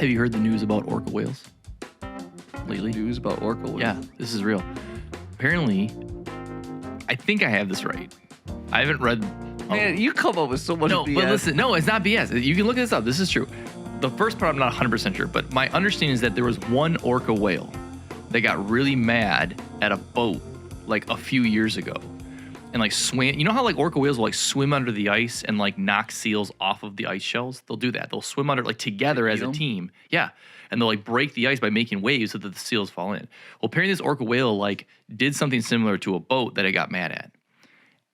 Have you heard the news about orca whales lately? News about orca whales? Yeah, this is real. Apparently, I think I have this right. I haven't read. Man, you come up with so much No, BS. but listen, no, it's not BS. You can look this up. This is true. The first part, I'm not 100% sure, but my understanding is that there was one orca whale that got really mad at a boat like a few years ago and like swam. You know how like orca whales will like swim under the ice and like knock seals off of the ice shells? They'll do that. They'll swim under like together as a team. Yeah. And they'll like break the ice by making waves so that the seals fall in. Well, apparently this orca whale like did something similar to a boat that it got mad at.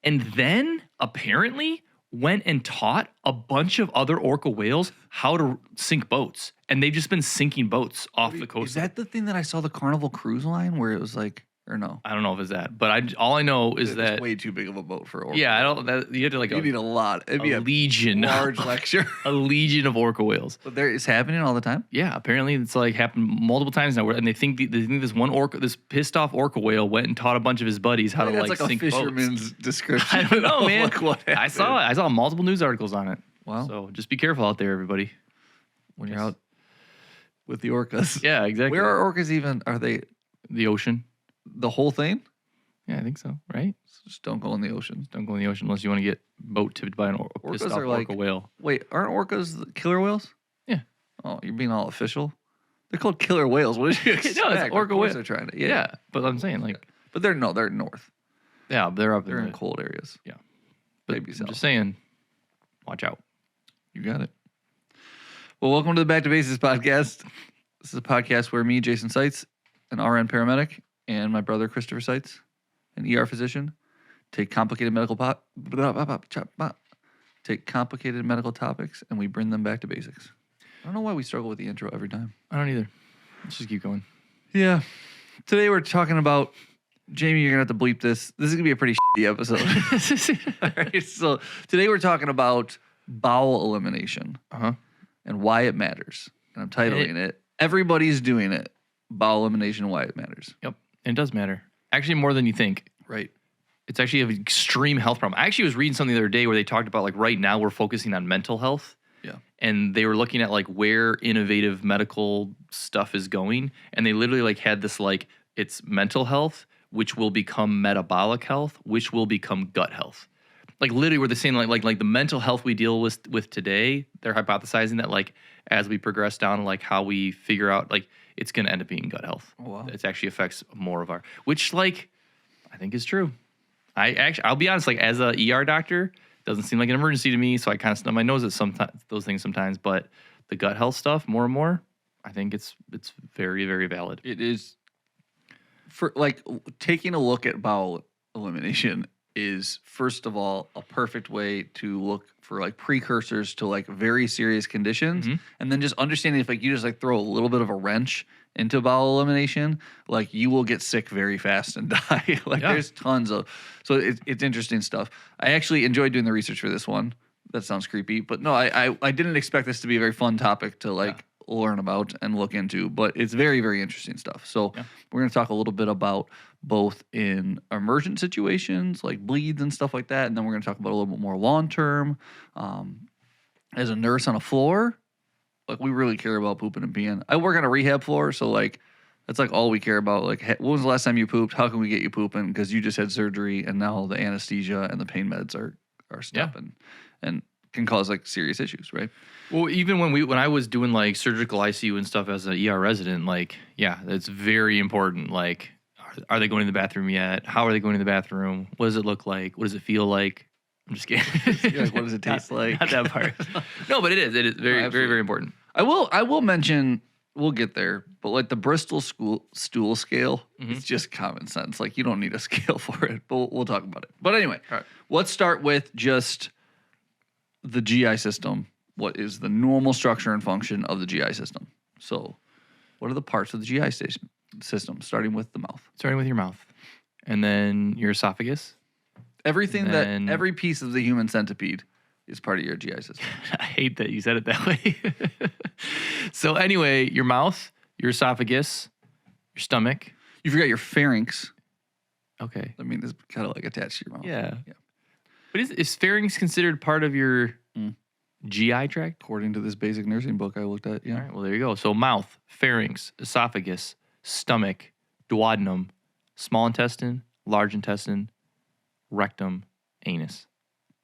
And then apparently went and taught a bunch of other orca whales how to sink boats. And they've just been sinking boats off the coast. Is that the thing that I saw the Carnival Cruise Line where it was like, or no? I don't know if it's that, but all I know is that It's way too big of a boat for orca. Yeah, I don't. You have to like You need a lot. It'd be a legion, large lecture. a legion of orca whales. But there, it's happening all the time. Yeah, apparently it's like happened multiple times now. And they think this one orca, this pissed off orca whale, went and taught a bunch of his buddies how to That's like like sink a fisherman's boats. description. I don't know, of, man. like, what I saw it. I saw multiple news articles on it. Wow. So just be careful out there, everybody. When you're out with the orcas. Yeah, exactly. Where are orcas even? Are they The ocean. the whole thing? Yeah, I think so. Right. Just don't go in the ocean. Don't go in the ocean unless you want to get boat tipped by an pissed Orcas off are orca like- whale. Wait, aren't orcas the killer whales? Yeah. Oh, you're being all official. They're called killer whales. What did you expect? No, it's orca Of course whale. They're trying to. Yeah, but I'm saying like, But they're north. yeah, they're up They're in in the, cold areas. Yeah. But Maybe I'm south. just saying, watch out. You got it. Well, welcome to the Back to Basics podcast. This is a podcast where me, Jason Seitz, an RN paramedic, and my brother Christopher Seitz, an ER physician, take complicated medical topics and we bring them back to basics. I don't know why we struggle with the intro every time. I don't either. Let's just keep going. Yeah. Today we're talking about Jamie. You're gonna have to bleep this. This is gonna be a pretty shitty episode. All right. So today we're talking about bowel elimination and why it matters. And I'm titling it "Everybody's Doing It: Bowel Elimination and Why It Matters." Yep. And it does matter. Actually, more than you think. Right. It's actually an extreme health problem. I actually was reading something the other day where they talked about like right now we're focusing on mental health. Yeah. And they were looking at like where innovative medical stuff is going. And they literally like had this like it's mental health, which will become metabolic health, which will become gut health. Like literally where they're saying like the mental health we deal with today, they're hypothesizing that like as we progress down like how we figure out like it's gonna end up being gut health. Oh, wow. It actually affects more of our which like I think is true. I'll be honest, like as a ER doctor, doesn't seem like an emergency to me, so I kind of snub my nose at sometimes those things sometimes. But the gut health stuff, more and more, I think it's very, very valid. It is. For like taking a look at bowel elimination is first of all a perfect way to look for like precursors to like very serious conditions, and then just understanding if like you just like throw a little bit of a wrench into bowel elimination, like you will get sick very fast and die. There's tons of, so it's interesting stuff. I actually enjoyed doing the research for this one. That sounds creepy, but no, I didn't expect this to be a very fun topic to like learn about and look into, but it's very, very interesting stuff. So we're going to talk a little bit about both in emergent situations like bleeds and stuff like that, and then we're going to talk about a little bit more long term. As a nurse on a floor, like we really care about pooping and peeing. I work on a rehab floor, so like that's like all we care about. Like, when was the last time you pooped? How can we get you pooping? Because you just had surgery, and now the anesthesia and the pain meds are stopping, and can cause like serious issues, right? Well, even when I was doing like surgical ICU and stuff as an ER resident, like it's very important. Like, are they going to the bathroom yet? How are they going to the bathroom? What does it look like? What does it feel like? I'm just kidding. You're like, what does it taste like? Not that part. No, but it is. It is very, very, very important. I will mention, we'll get there, but like the Bristol stool scale, it's just common sense. Like you don't need a scale for it, but we'll talk about it. But anyway, let's start with just the GI system. What is the normal structure and function of the GI system? So what are the parts of the GI system, starting with the mouth? Starting with your mouth. And then your esophagus. Everything every piece of the human centipede is part of your GI system. I hate that you said it that way. So anyway, your mouth, your esophagus, your stomach. You forgot your pharynx. Okay. I mean, it's kind of like attached to your mouth. Yeah. But is pharynx considered part of your GI tract. According to this basic nursing book I looked at, yeah. All right, well, there you go. So mouth, pharynx, esophagus, stomach, duodenum, small intestine, large intestine, rectum, anus.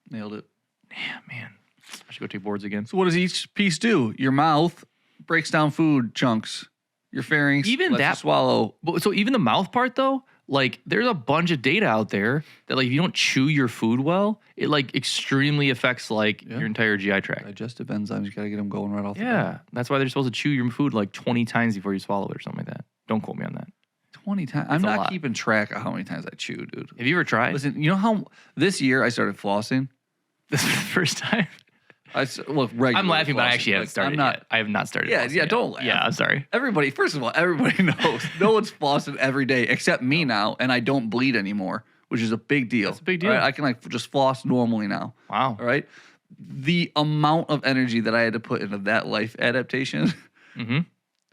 Nailed it. Yeah, man. I should go take boards again. So what does each piece do? Your mouth breaks down food chunks. Your pharynx Even lets you that- swallow. So even the mouth part, though, like there's a bunch of data out there that like if you don't chew your food well, it like extremely affects like your entire GI tract. Digestive enzymes, you got to get them going right off the bat. Yeah, that's why they're supposed to chew your food like 20 times before you swallow it or something like that. Don't quote me on that. 20 times. I'm a not lot. keeping track of how many times I chew, dude. Have you ever tried? Listen, you know how this year I started flossing? This is the first time. Look, regular. I'm laughing, but I flossing. actually haven't Like, started I'm not. yet. I have not started. Yeah, flossing yeah, yet. don't laugh. Yeah, I'm sorry. Everybody, first of all, everybody knows. No one's flossing every day except me now, and I don't bleed anymore, which is a big deal. That's a big deal. All right, I can like just floss normally now. Wow. All right. The amount of energy that I had to put into that life adaptation, Mm-hmm.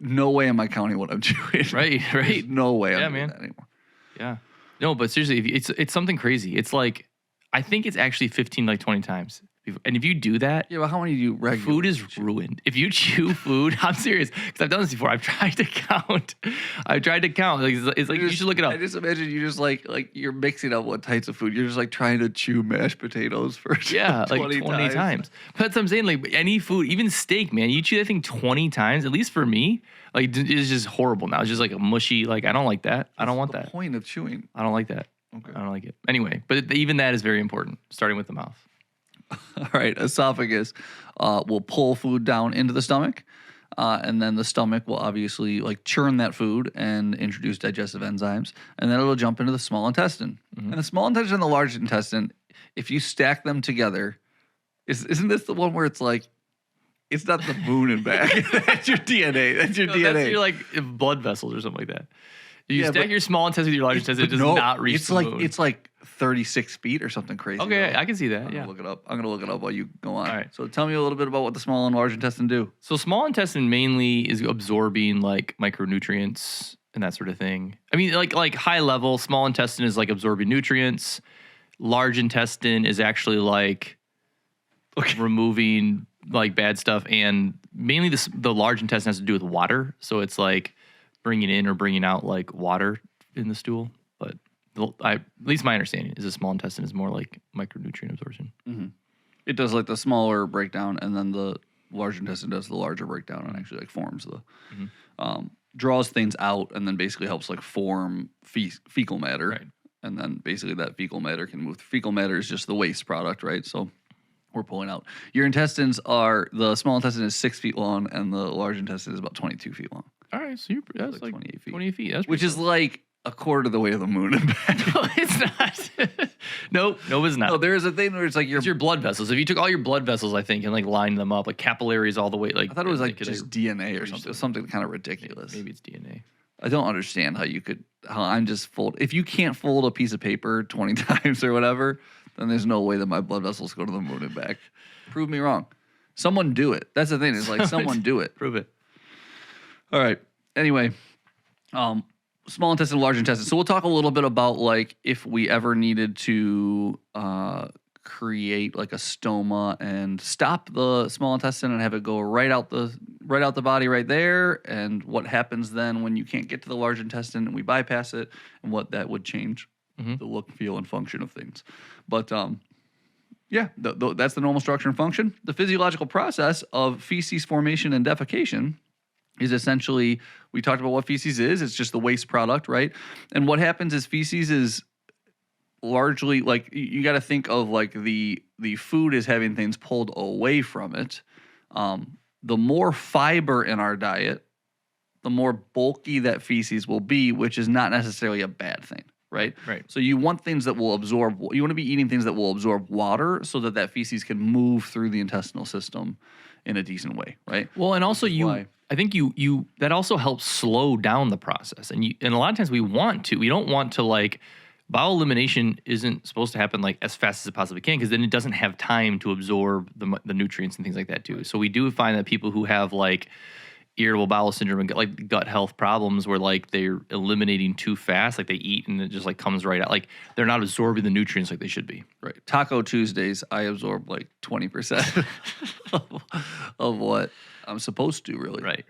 no way am I counting what I'm chewing. Right, There's right. no way I'm Yeah, doing man. that anymore. Yeah. No, but seriously, it's something crazy. It's like, I think it's actually 15, like 20 times. And if you do that, Yeah, but how many do you regularly? food is ruined. If you chew food, I'm serious, because I've done this before. I've tried to count. Like, it's like you should look it up. I just imagine you just like you're mixing up what types of food. You're just like trying to chew mashed potatoes for Yeah, like 20 times. But that's what I'm saying. Like any food, even steak, man, you chew that thing 20 times, at least for me, like it's just horrible now. It's just like a mushy, like I don't like that. I don't want the that. point of chewing. I don't like that. Okay. I don't like it. Anyway, but even that is very important, starting with the mouth. All right, esophagus will pull food down into the stomach, and then the stomach will obviously like churn that food and introduce digestive enzymes, and then it'll jump into the small intestine. And the small intestine and the large intestine, if you stack them together, isn't this the one where it's like, it's not the moon and back? That's your DNA. That's your DNA. That's your like blood vessels or something like that. You Yeah, stack but- your small intestine with your large intestine, it does No, not reach it's the like moon. it's like 36 feet or something crazy. Okay, though. I can see that. I'm Yeah. gonna look it up. I'm gonna look it up while you go on. All right. So tell me a little bit about what the small and large intestine do. So small intestine mainly is absorbing like micronutrients and that sort of thing. I mean, like high level, small intestine is like absorbing nutrients. Large intestine is actually like removing like bad stuff, and mainly the large intestine has to do with water. So it's like bringing in or bringing out like water in the stool. But at least my understanding is the small intestine is more like micronutrient absorption. It does like the smaller breakdown, and then the large intestine does the larger breakdown and actually like forms the draws things out, and then basically helps like form fecal matter. Right. And then basically that fecal matter can move. Fecal matter is just the waste product, right? So we're pulling out. Your intestines are, the small intestine is 6 feet long, and the large intestine is about 22 feet long, All right, so that's like like 28 feet. 28 feet. That's which pretty is like a quarter of the way of the moon and back. No, it's not. No, it's not. No, there is a thing where it's like It's your blood vessels. If you took all your blood vessels, I think, and like lined them up, like capillaries all the way, like I thought it was like could, just DNA or something. Something kind of ridiculous. maybe it's DNA. I don't understand how I'm just fold. If you can't fold a piece of paper 20 times or whatever, then there's no way that my blood vessels go to the moon and back. Prove me wrong. Someone do it. That's the thing. Is like someone do it. Prove it. All right. Anyway, small intestine, large intestine. So we'll talk a little bit about like if we ever needed to create like a stoma and stop the small intestine and have it go right out the body right there, and what happens then when you can't get to the large intestine and we bypass it, and what that would change the look, feel, and function of things. But yeah, that's the normal structure and function. The physiological process of feces formation and defecation is essentially, we talked about what feces is. It's just the waste product, right? And what happens is feces is largely like, you got to think of like the food is having things pulled away from it. The more fiber in our diet, the more bulky that feces will be, which is not necessarily a bad thing, right? Right. So you want things that will absorb, you want to be eating things that will absorb water so that feces can move through the intestinal system in a decent way, right? Well, and also why- I think you that also helps slow down the process, and a lot of times we don't want to like, bowel elimination isn't supposed to happen like as fast as it possibly can, because then it doesn't have time to absorb the nutrients and things like that too. So we do find that people who have like irritable bowel syndrome and like gut health problems where like they're eliminating too fast, like they eat and it just like comes right out. Like they're not absorbing the nutrients like they should be. Right. Taco Tuesdays, I absorb like 20% of what I'm supposed to, really. Right.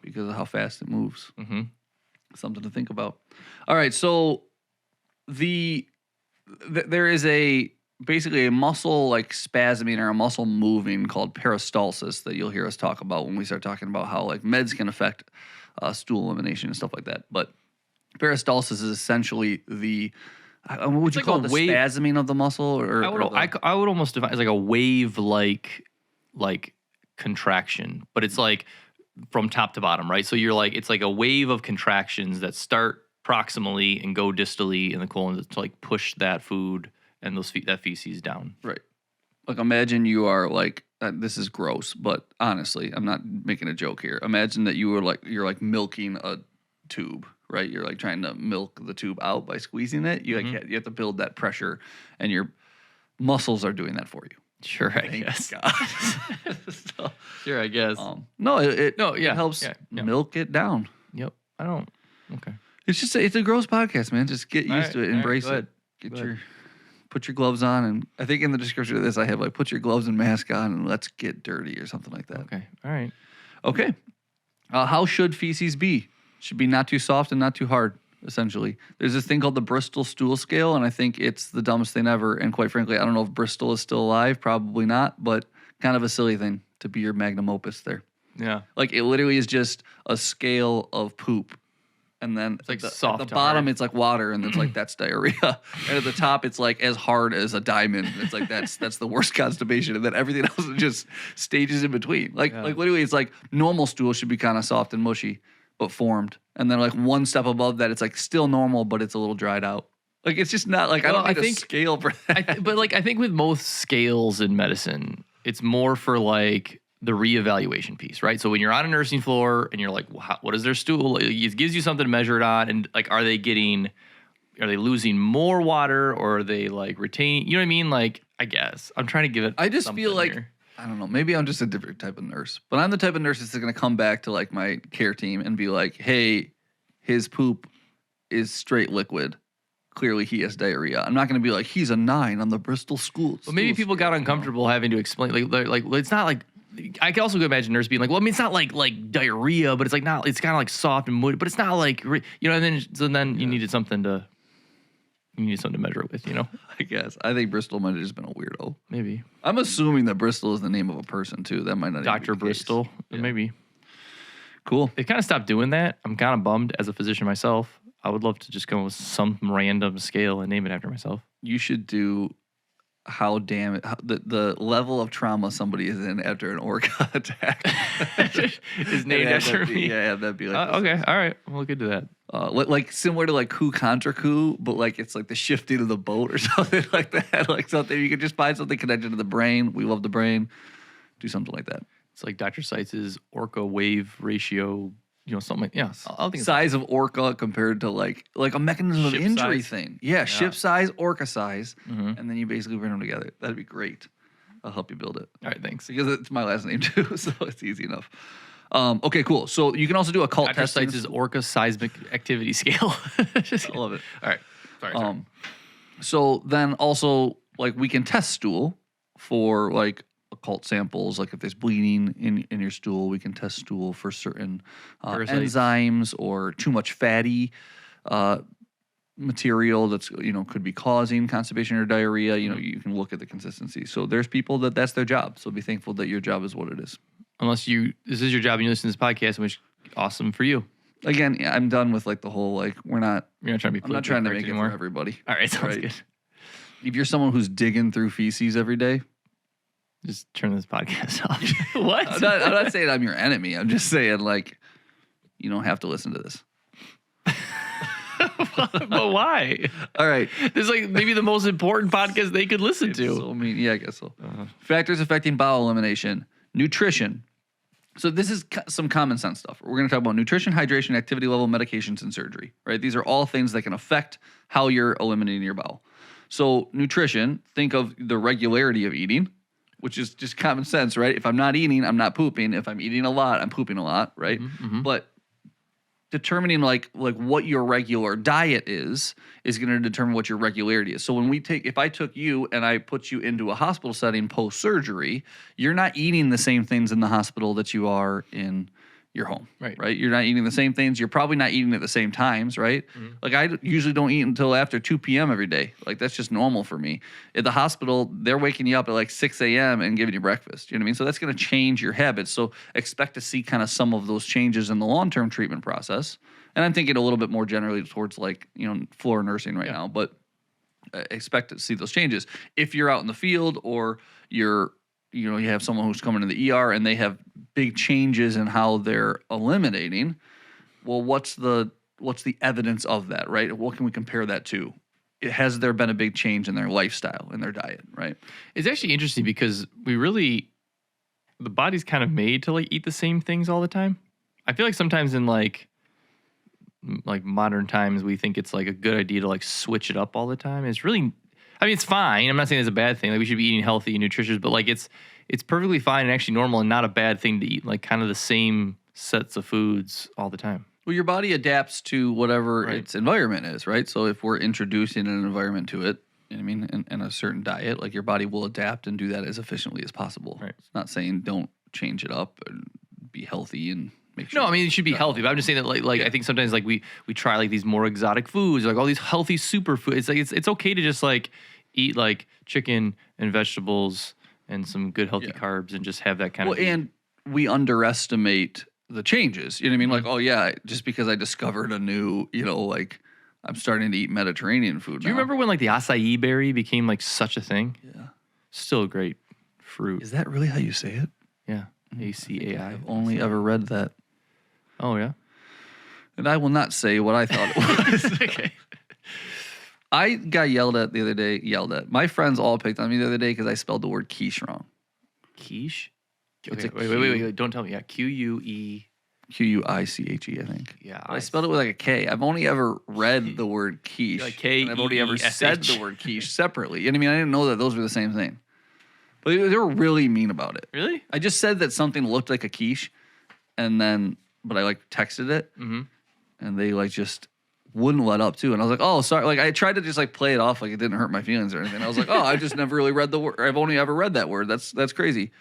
Because of how fast it moves. Mm-hmm. Something to think about. All right, so there is basically a muscle like spasming or a muscle moving called peristalsis that you'll hear us talk about when we start talking about how like meds can affect stool elimination and stuff like that. But peristalsis is essentially what would you like call a it, the wave- spasming of the muscle? Or I would almost define it as like a wave like contraction, but it's like from top to bottom, right? So it's like a wave of contractions that start proximally and go distally in the colon to like push that food and that feces down. Right. Like imagine you are like this is gross, but honestly, I'm not making a joke here. Imagine that you're like milking a tube, right? You're like trying to milk the tube out by squeezing it. You you have to build that pressure, and your muscles are doing that for you. Sure, I Thank guess. God. So, Sure, I guess. it yeah, helps yeah. milk it down. Yep. I don't. Okay. It's just it's a gross podcast, man. Just get used to it, embrace go ahead. it. Put your gloves on, and I think in the description of this I have like put your gloves and mask on and let's get dirty or something like that. Okay. All right. Okay. How should feces be? Should be not too soft and not too hard, essentially. There's this thing called the Bristol stool scale, and I think it's the dumbest thing ever. And quite frankly, I don't know if Bristol is still alive. Probably not, but kind of a silly thing to be your magnum opus there. Yeah. Like it literally is just a scale of poop. And then like at soft the to bottom, hard. it's like water, and it's like that's diarrhea. And at the top, it's like as hard as a diamond. It's like that's the worst constipation, and then everything else is just stages in between. Like literally, it's like normal stool should be kind of soft and mushy, but formed. And then like one step above that, it's like still normal, but it's a little dried out. Like it's just not like I don't think scale for that. But like I think with most scales in medicine, it's more for like the reevaluation piece, right? So when you're on a nursing floor and you're like, what is their stool? It gives you something to measure it on, and like, are they losing more water, or are they like retaining? You know what I mean? Like, I guess I'm trying to give it. I just feel like here. I don't know. Maybe I'm just a different type of nurse, but I'm the type of nurse that's going to come back to like my care team and be like, "Hey, his poop is straight liquid. Clearly, he has diarrhea." I'm not going to be like, "He's a 9 on the Bristol school." But maybe people got uncomfortable having to explain. Like it's not like. I can also imagine nurse being like, well, I mean, it's not like diarrhea, but it's like not. It's kind of like soft and moody, but it's not like And then you needed something to measure it with, I guess. I think Bristol might have just been a weirdo. Maybe I'm assuming that Bristol is the name of a person too. That might not. Dr. Even be the case. Bristol, Yeah. maybe. Cool. They kind of stopped doing that. I'm kind of bummed as a physician myself. I would love to just come up with some random scale and name it after myself. You should do the level of trauma somebody is in after an orca attack Is named after me. Yeah, that'd be like Okay, all right. We'll look into that. like similar to like coup contra coup, but like it's like the shifting of the boat or something like that. Like something you could just find something connected to the brain. We love the brain. Do something like that. It's like Dr. Seitz's orca wave ratio. Something like I'll think Size of orca compared to like a mechanism of Ship injury size. thing. Yeah, ship size, orca size, Mhm. and then you basically bring them together. That'd be great. I'll help you build it All right, thanks. because it's my last name too, so it's easy enough. Okay, cool. So you can also do a cult Dr. test. Seitz's orca seismic activity scale. I love it. All right. Sorry. So then also like we can test stool for like occult samples. Like if there's bleeding in your stool, we can test stool for certain Parasites. enzymes or too much fatty material that's could be causing constipation or diarrhea. You can look at the consistency. So there's people that's their job. So be thankful that your job is what it is. Unless this is your job and you listen to this podcast, which awesome for you. Again, yeah, I'm done with like the whole like You're not trying to be. I'm not trying to politically make it correct for everybody. All right, sounds Right. good. If you're someone who's digging through feces every day, Just turn this podcast off. What? I'm not saying I'm your enemy. I'm just saying like you don't have to listen to this. But why? All right. This is like maybe the most important podcast they could listen to. So, I guess so. Factors affecting bowel elimination. Nutrition. So this is some common sense stuff. We're going to talk about nutrition, hydration, activity level, medications, and surgery, right? These are all things that can affect how you're eliminating your bowel. So nutrition, think of the regularity of eating, which is just common sense, right? If I'm not eating, I'm not pooping. If I'm eating a lot, I'm pooping a lot, right? But determining like what your regular diet is going to determine what your regularity is. So when if I took you and I put you into a hospital setting post surgery, you're not eating the same things in the hospital that you are in your home, right? You're not eating the same things. You're probably not eating at the same times, right? Like I usually don't eat until after 2 p.m. every day. Like that's just normal for me. At the hospital, they're waking you up at like 6 a.m. and giving you breakfast. You know what I mean? So that's going to change your habits. So expect to see kind of some of those changes in the long-term treatment process. And I'm thinking a little bit more generally towards like, floor nursing right now, but expect to see those changes. If you're out in the field or you have someone who's coming to the ER and they have big changes in how they're eliminating, well, what's the evidence of that, right? What can we compare that to? Has there been a big change in their lifestyle, in their diet, right? It's actually interesting because the body's kind of made to like eat the same things all the time. I feel like sometimes in like modern times, we think it's like a good idea to like switch it up all the time. It's really, I mean, it's fine. I'm not saying it's a bad thing. Like we should be eating healthy and nutritious, but like it's perfectly fine and actually normal and not a bad thing to eat like kind of the same sets of foods all the time. Well, your body adapts to whatever its environment is, right? So if we're introducing an environment to it, you know what I mean, in a certain diet, like your body will adapt and do that as efficiently as possible. Right. It's not saying don't change it up and be healthy and make sure. No, I mean, it should be healthy, but I'm just saying that like I think sometimes like we try like these more exotic foods, like all these healthy superfoods. It's like it's okay to just like eat like chicken and vegetables and some good healthy carbs and just have that kind of. Well, and we underestimate the changes. You know what I mean? Like, oh yeah, just because I discovered a new, like I'm starting to eat Mediterranean food. Do you remember when like the acai berry became like such a thing? Yeah. Still a great fruit. Is that really how you say it? Yeah. ACAI. I've only ever read that. Oh yeah. And I will not say what I thought it was. Okay. I got yelled at the other day. My friends all picked on me the other day because I spelled the word quiche wrong. Quiche? Okay, wait. Don't tell me. Yeah, Q-U-E. Q-U-I-C-H-E, I think. Yeah. But I spelled it with like a K. I've only ever read the word quiche. Like K-E-E-S-H. And I've only ever said the word quiche separately. You know what I mean? I didn't know that those were the same thing. But they were really mean about it. Really? I just said that something looked like a quiche, but I like texted it, and they like just wouldn't let up too. And I was like, oh, sorry. Like I tried to just like play it off like it didn't hurt my feelings or anything. I was like, oh, I just never really read the word. I've only ever read that word. That's crazy.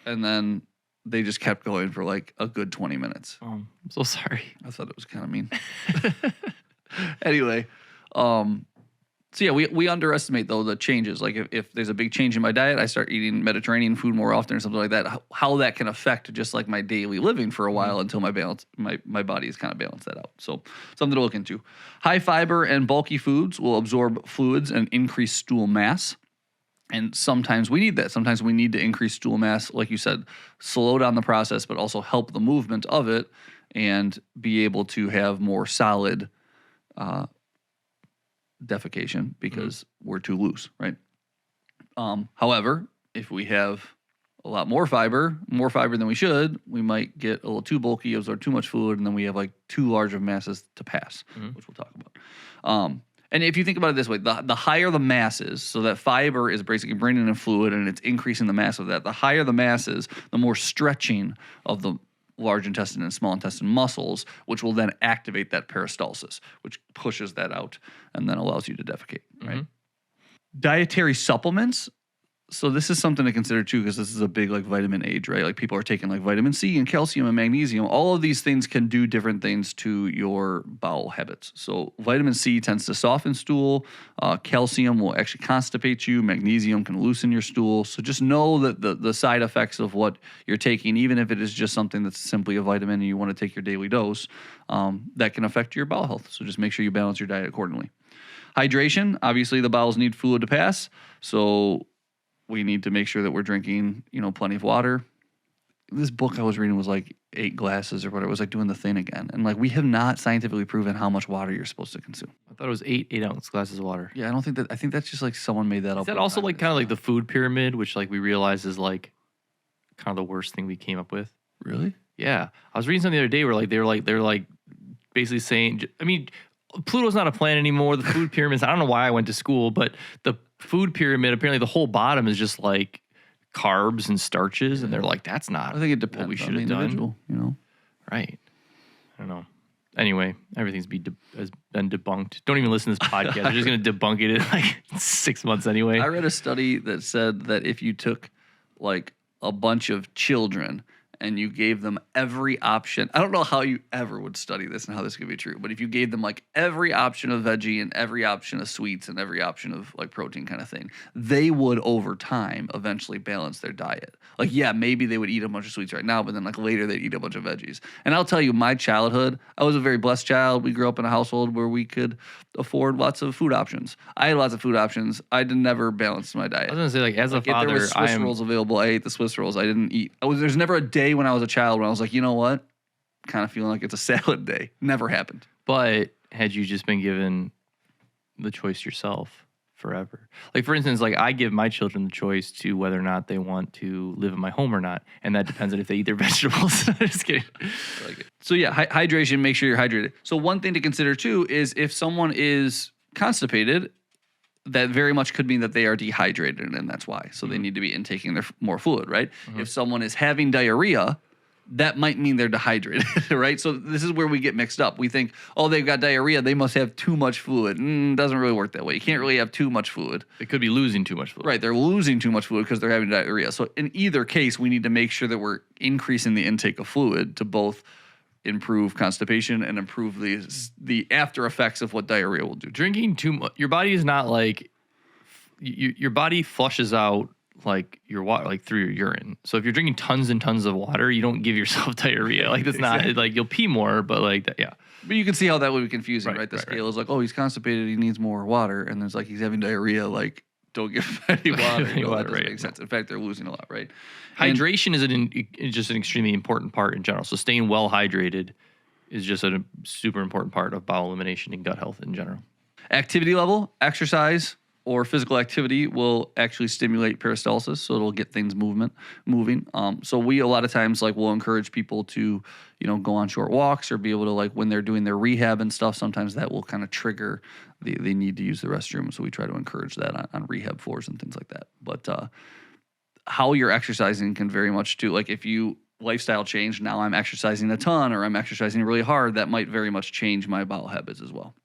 And then they just kept going for like a good 20 minutes. Oh, I'm so sorry. I thought it was kind of mean. Anyway, so yeah, we underestimate though the changes. Like if there's a big change in my diet, I start eating Mediterranean food more often or something like that. How that can affect just like my daily living for a while until my body has kind of balanced that out. So something to look into. High fiber and bulky foods will absorb fluids and increase stool mass. And sometimes we need that. Sometimes we need to increase stool mass, like you said, slow down the process, but also help the movement of it and be able to have more solid defecation because we're too loose, right? However, if we have a lot more fiber than we should, we might get a little too bulky, absorb too much fluid, and then we have like too large of masses to pass, which we'll talk about. And if you think about it this way, the higher the mass is, so that fiber is basically bringing in fluid and it's increasing the mass of that. The higher the mass is, the more stretching of the large intestine and small intestine muscles, which will then activate that peristalsis, which pushes that out and then allows you to defecate, right? Dietary supplements. So this is something to consider too, because this is a big like vitamin age, right? Like people are taking like vitamin C and calcium and magnesium. All of these things can do different things to your bowel habits. So vitamin C tends to soften stool. Calcium will actually constipate you. Magnesium can loosen your stool. So just know that the side effects of what you're taking, even if it is just something that's simply a vitamin and you want to take your daily dose, that can affect your bowel health. So just make sure you balance your diet accordingly. Hydration, obviously the bowels need fluid to pass. So we need to make sure that we're drinking, plenty of water. This book I was reading was like 8 glasses or whatever. It was like doing the thing again. And like we have not scientifically proven how much water you're supposed to consume. I thought it was 8-ounce glasses of water. Yeah, I think that's just like someone made that up. Is that also like kind of like the food pyramid, which like we realize is like kind of the worst thing we came up with? Really? Yeah. I was reading something the other day where they're like basically saying, I mean, Pluto's not a planet anymore. The food pyramids, I don't know why I went to school, but the food pyramid, apparently the whole bottom is just like carbs and starches, and they're like, that's not I think it what depends we on should the have done. individual, you know. Right. I don't know. Anyway, everything's has been debunked. Don't even listen to this podcast. They're just going to debunk it in like 6 months anyway. I read a study that said that if you took like a bunch of children and you gave them every option, I don't know how you ever would study this and how this could be true, but if you gave them like every option of veggie and every option of sweets and every option of like protein kind of thing, they would over time eventually balance their diet. Like, yeah, maybe they would eat a bunch of sweets right now, but then like later they'd eat a bunch of veggies. And I'll tell you, my childhood, I was a very blessed child. We grew up in a household where we could afford lots of food options. I had lots of food options. I never balanced my diet. I was going to say, like, as a Like, if father, there was Swiss rolls available, I ate the Swiss rolls. I didn't eat. There's never a day when I was a child when I was like, you know what? Kind of feeling like it's a salad day. Never happened. But had you just been given the choice yourself forever? Like, for instance, like I give my children the choice to whether or not they want to live in my home or not. And that depends on if they eat their vegetables. Just kidding. So yeah, hydration, make sure you're hydrated. So one thing to consider too is if someone is constipated, that very much could mean that they are dehydrated, and that's why. So they need to be intaking their more fluid, right? If someone is having diarrhea, that might mean they're dehydrated, right? So this is where we get mixed up. We think, oh, they've got diarrhea, they must have too much fluid. Doesn't really work that way. You can't really have too much fluid. They could be losing too much fluid. Right, they're losing too much fluid because they're having diarrhea. So in either case, we need to make sure that we're increasing the intake of fluid to both improve constipation and improve the after effects of what diarrhea will do. Drinking too much, your body is not like, your body flushes out like your water, like through your urine. So if you're drinking tons and tons of water, you don't give yourself diarrhea. Like that's not like you'll pee more, but like that, yeah. But you can see how that would be confusing, right? The Right, scale is like, oh, he's constipated, he needs more water, and there's like he's having diarrhea, like don't give him any water. Any water, that doesn't right. make sense. In fact, they're losing a lot, right? Hydration is just an extremely important part in general. So staying well hydrated is just a super important part of bowel elimination and gut health in general. Activity level, exercise or physical activity will actually stimulate peristalsis, so it'll get things moving. So we a lot of times like will encourage people to, go on short walks or be able to like when they're doing their rehab and stuff. Sometimes that will kind of trigger they need to use the restroom. So we try to encourage that on rehab floors and things like that. But how you're exercising can very much too. Like if you lifestyle change, now I'm exercising a ton or I'm exercising really hard, that might very much change my bowel habits as well.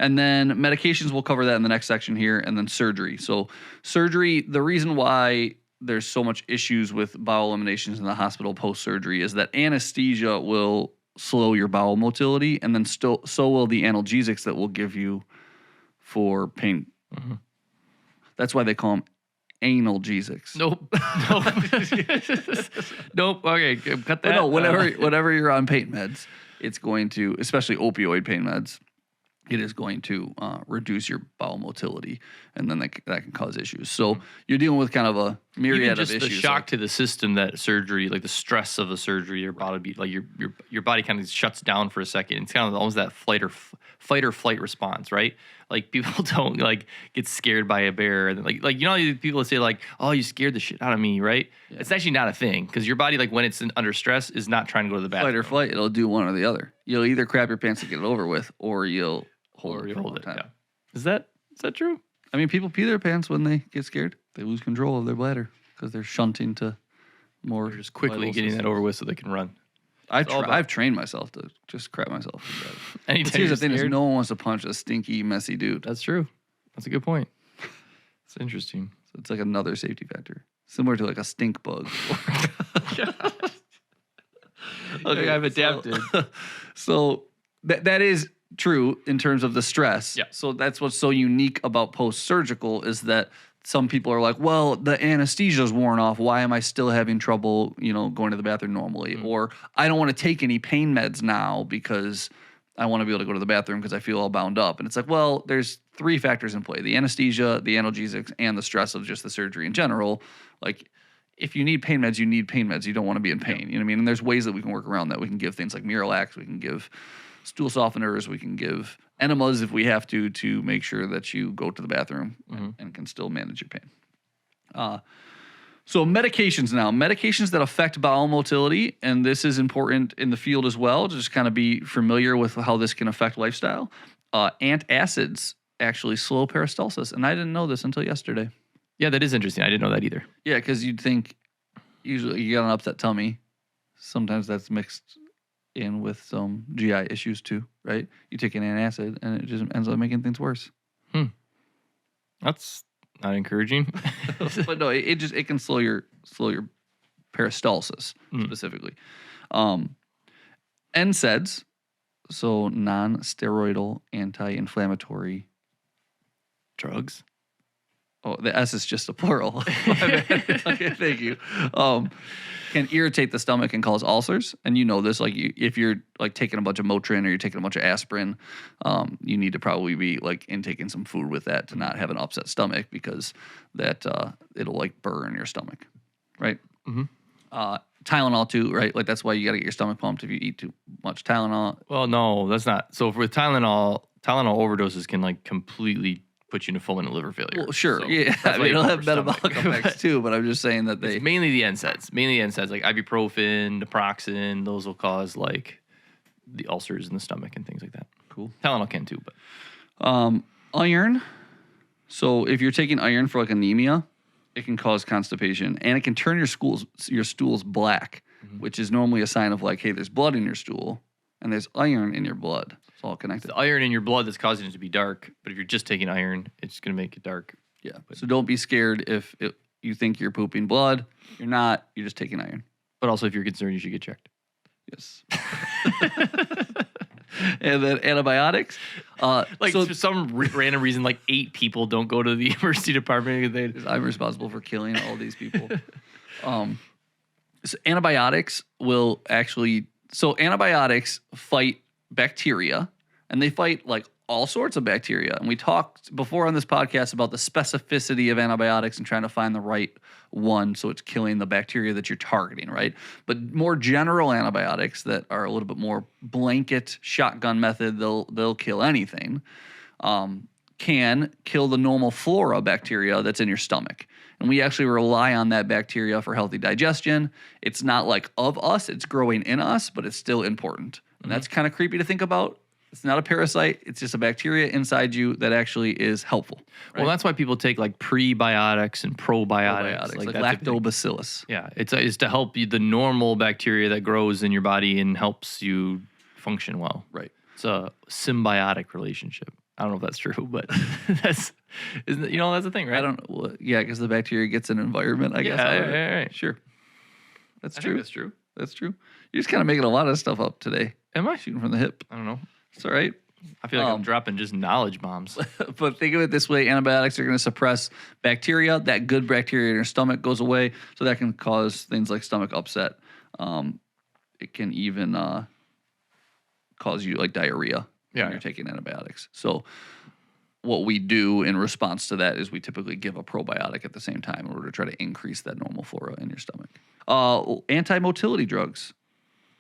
And then medications, we'll cover that in the next section here, and then surgery. So surgery, the reason why there's so much issues with bowel eliminations in the hospital post-surgery is that anesthesia will slow your bowel motility, and then so will the analgesics that we'll give you for pain. Mm-hmm. That's why they call them analgesics. Nope. Nope. Okay, cut that. No, whenever you're on pain meds, it's going to, especially opioid pain meds, it is going to reduce your bowel motility, and then that can cause issues. So you're dealing with kind of a myriad of issues. The shock to the system that surgery, like the stress of the surgery, your body like your body kind of shuts down for a second. It's kind of almost that fight or flight response, right? Like people don't like get scared by a bear, and like people say like, oh, you scared the shit out of me, right? Yeah. It's actually not a thing because your body, like when it's under stress, is not trying to go to the bathroom. Fight or flight, it'll do one or the other. You'll either crap your pants to get it over with, or you'll hold it. Yeah. Is that true? I mean, people pee their pants when they get scared. They lose control of their bladder because they're shunting to more. They're just quickly getting that over with so they can run. I've trained myself to just crap myself. Anytime here's the thing: is no one wants to punch a stinky, messy dude. That's true. That's a good point. It's interesting. So it's like another safety factor, similar to like a stink bug. Okay, I've adapted. So that is true in terms of the stress. Yeah. So that's what's so unique about post-surgical is that some people are like, well, the anesthesia's worn off. Why am I still having trouble, going to the bathroom normally? Mm-hmm. Or I don't want to take any pain meds now because I want to be able to go to the bathroom because I feel all bound up. And it's like, well, there's three factors in play: the anesthesia, the analgesics, and the stress of just the surgery in general. Like, if you need pain meds, you need pain meds. You don't want to be in pain. You know what I mean? And there's ways that we can work around that. We can give things like Miralax. We can give stool softeners. We can give enemas if we have to make sure that you go to the bathroom and can still manage your pain. So medications now. Medications that affect bowel motility, and this is important in the field as well, to just kind of be familiar with how this can affect lifestyle. Antacids actually slow peristalsis, and I didn't know this until yesterday. Yeah, that is interesting. I didn't know that either. Yeah, because you'd think usually you got an upset tummy. Sometimes that's mixed in with some GI issues too, right? You take an antacid and it just ends up making things worse. That's not encouraging. But no, it can slow your peristalsis specifically. NSAIDs, so non-steroidal anti-inflammatory Drugs. Oh, the S is just a plural. Okay, thank you. Can irritate the stomach and cause ulcers. And you know this, like if you're like taking a bunch of Motrin or you're taking a bunch of aspirin, you need to probably be like intaking some food with that to not have an upset stomach because that it'll like burn your stomach, right? Tylenol too, right? Like that's why you got to get your stomach pumped if you eat too much Tylenol. Well, no, that's not. So with Tylenol overdoses can like completely put you into fulminant liver failure. Well, sure, So yeah. that's why you it'll go have for metabolic stomach. effects too, but I'm just saying that It's mainly the NSAIDs. Like ibuprofen, naproxen. Those will cause like the ulcers in the stomach and things like that. Cool. Tylenol can too, but Iron. So if you're taking iron for like anemia, it can cause constipation and it can turn your stools black, which is normally a sign of like, hey, there's blood in your stool and there's iron in your blood. It's all connected. the iron in your blood that's causing it to be dark. But if you're just taking iron, it's going to make it dark. Yeah. So don't be scared if you think you're pooping blood. You're not. You're just taking iron. But also, if you're concerned, you should get checked. Yes. And then antibiotics. Like so for some random reason, like 8 people don't go to the emergency department. I'm responsible for killing all these people. So antibiotics will actually. So antibiotics fight bacteria, and they fight like all sorts of bacteria. And we talked before on this podcast about the specificity of antibiotics and trying to find the right one so it's killing the bacteria that you're targeting, right? But more general antibiotics that are a little bit more blanket shotgun method, they'll kill anything, can kill the normal flora bacteria that's in your stomach. And we actually rely on that bacteria for healthy digestion. It's not like of us, it's growing in us, but it's still important. And that's kind of creepy to think about. It's not a parasite. It's just a bacteria inside you that actually is helpful. Right? Well, that's why people take like prebiotics and probiotics. Like that type of thing. lactobacillus. Yeah, it's to help you the normal bacteria that grows in your body and helps you function well. Right. It's a symbiotic relationship. I don't know if that's true, but that's that's the thing, right? I don't know. Well, yeah, because the bacteria gets an environment, I guess. Right. Sure. That's I true. think that's true. That's true. You're just kind of making a lot of stuff up today. Am I? Shooting from the hip. I don't know. It's all right. I feel like I'm dropping just knowledge bombs. But think of it this way. Antibiotics are going to suppress bacteria. That good bacteria in your stomach goes away. So that can cause things like stomach upset. It can even cause you like diarrhea when you're taking antibiotics. So what we do in response to that is we typically give a probiotic at the same time in order to try to increase that normal flora in your stomach. Anti-motility drugs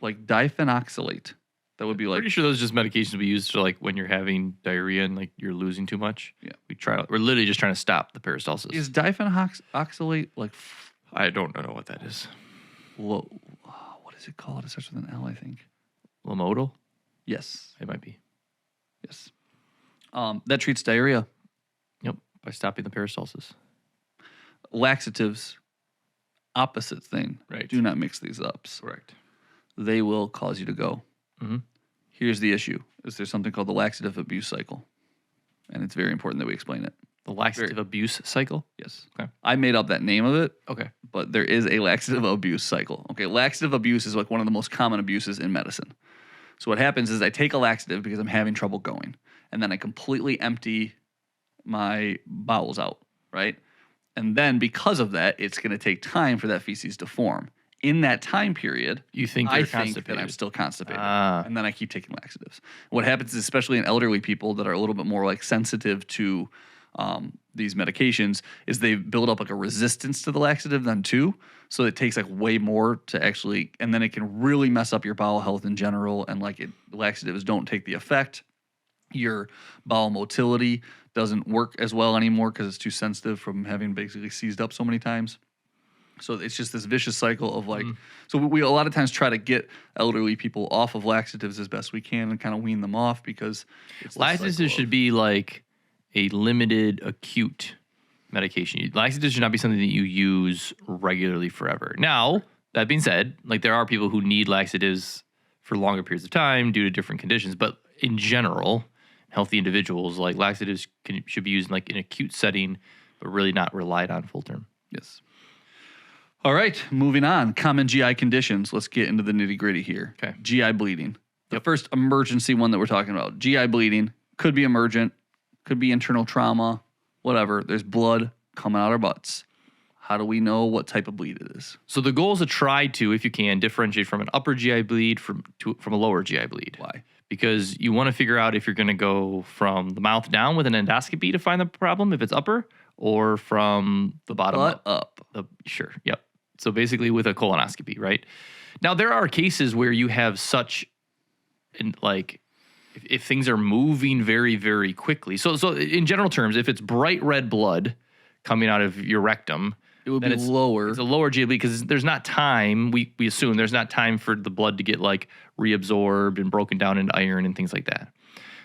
like diphenoxylate. That would be like Pretty sure those are just medications we use for like when you're having diarrhea and like you're losing too much. Yeah. We're literally just trying to stop the peristalsis. is diphenoxylate like I don't know what that is. what is it called? It starts with an L, I think. Lamodal? Yes. It might be. Yes. That treats diarrhea. Yep. By stopping the peristalsis. Laxatives, opposite thing. Right. Do not mix these up. Correct. They will cause you to go. Mm-hmm. Here's the issue: is there's something called the laxative abuse cycle, and it's very important that we explain it. The laxative abuse cycle? Yes. Okay. I made up that name of it, Okay. but there is a laxative abuse cycle. Okay, laxative abuse is like one of the most common abuses in medicine. So what happens is I take a laxative because I'm having trouble going, and then I completely empty my bowels out, right? And then because of that, it's going to take time for that feces to form. In that time period, You think I you're think constipated. that I'm still constipated. Ah. And then I keep taking laxatives. What happens is, especially in elderly people that are a little bit more like sensitive to these medications, is they build up like a resistance to the laxative then too. So it takes like way more to actually, and then it can really mess up your bowel health in general. And like laxatives don't take the effect. Your bowel motility doesn't work as well anymore because it's too sensitive from having basically seized up so many times. So it's just this vicious cycle of like, so we a lot of times try to get elderly people off of laxatives as best we can and kind of wean them off because it's this cycle Laxatives of- should be like a limited acute medication. Laxatives should not be something that you use regularly forever. Now, that being said, like there are people who need laxatives for longer periods of time due to different conditions, but in general, healthy individuals, like laxatives should be used in like an acute setting, but really not relied on full term. Yes. All right, moving on. Common GI conditions. Let's get into the nitty gritty here. Okay. GI bleeding. The first emergency one that we're talking about. GI bleeding could be emergent, could be internal trauma, whatever. There's blood coming out our butts. How do we know what type of bleed it is? So the goal is to try to, if you can, differentiate from an upper GI bleed from a lower GI bleed. Why? Because you want to figure out if you're going to go from the mouth down with an endoscopy to find the problem, if it's upper, or from the bottom up. Sure, yep. So basically with a colonoscopy, right? Now, there are cases where you have such, like, if things are moving very, very quickly. So in general terms, if it's bright red blood coming out of your rectum, it would be lower. It's a lower GI bleed because there's not time, we assume there's not time for the blood to get like reabsorbed and broken down into iron and things like that.